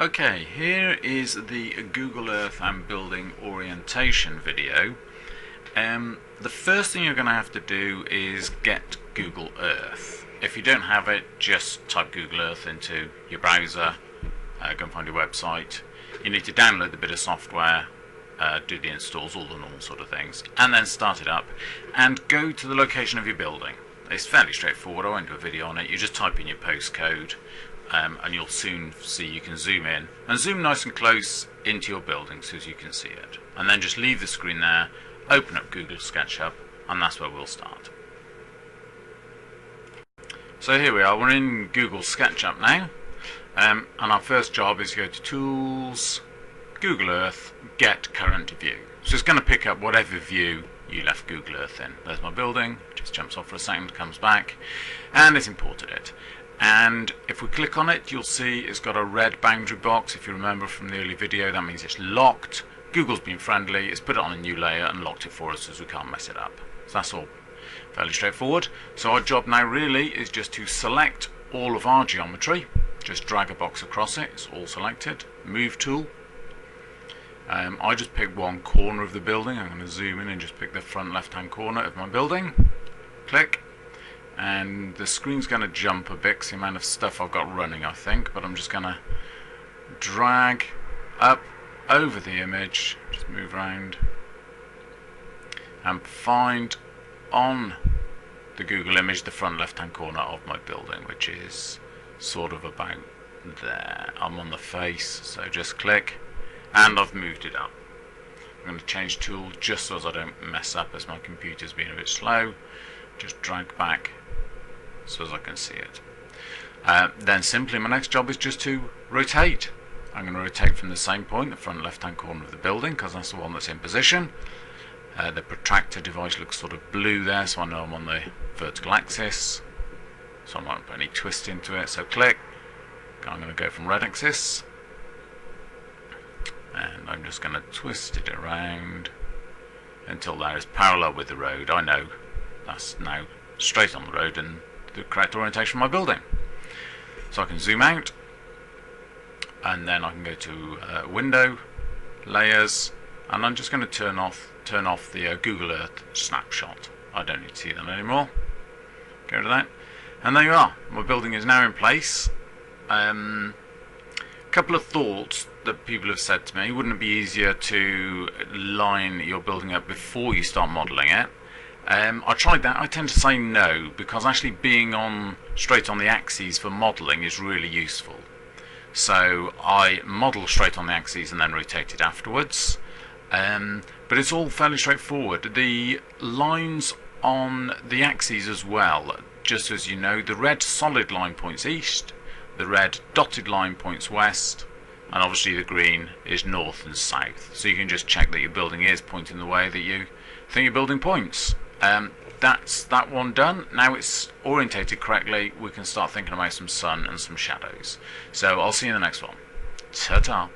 Okay, here is the Google Earth and building orientation video. The first thing you're going to have to do is get Google Earth. If you don't have it, just type Google Earth into your browser, go and find your website. You need to download the bit of software, do the installs, all the normal sort of things, and then start it up and go to the location of your building. It's fairly straightforward. I won't do a video on it. You just type in your postcode and you'll soon see you can zoom in and zoom nice and close into your building so as you can see it, and then just leave the screen there, open up Google Sketchup, and that's where we'll start. So here we are, we're in Google Sketchup now, and our first job is to go to Tools, Google Earth, Get Current View. So it's going to pick up whatever view you left Google Earth in. There's my building, just jumps off for a second, comes back, and it's imported it. And if we click on it, you'll see it's got a red boundary box. If you remember from the early video, that means it's locked. Google's been friendly, it's put it on a new layer and locked it for us so we can't mess it up. So that's all fairly straightforward. So our job now really is just to select all of our geometry. Just drag a box across it, it's all selected. Move tool. I just picked one corner of the building. I'm going to zoom in and just pick the front left hand corner of my building. Click. And the screen's going to jump a bit because the amount of stuff I've got running, I think, but I'm just going to drag up over the image, just move around, and find on the Google image the front left hand corner of my building, which is sort of about there. I'm on the face, so just click, and I've moved it up. I'm going to change tool just so as I don't mess up, as my computer's been a bit slow. Just drag back so as I can see it. Then simply my next job is just to rotate. I'm going to rotate from the same point, the front left hand corner of the building, because that's the one that's in position. The protractor device looks sort of blue there, so I know I'm on the vertical axis, so I won't put any twist into it. So click. I'm going to go from red axis, and I'm just going to twist it around until that is parallel with the road. I know that's now straight on the road and the correct orientation of my building. So I can zoom out, and then I can go to Window, Layers, and I'm just going to turn off the Google Earth snapshot. I don't need to see that anymore. Go to that, and there you are. My building is now in place. Couple of thoughts that people have said to me: wouldn't it be easier to line your building up before you start modelling it? I tried that. I tend to say no, because actually being straight on the axes for modelling is really useful. So I model straight on the axes and then rotate it afterwards. But it's all fairly straightforward. The lines on the axes as well, just as you know, the red solid line points east, the red dotted line points west, and obviously the green is north and south. So you can just check that your building is pointing the way that you think your building points. That's that one done. Now it's orientated correctly, we can start thinking about some sun and some shadows. So I'll see you in the next one. Ta-ta.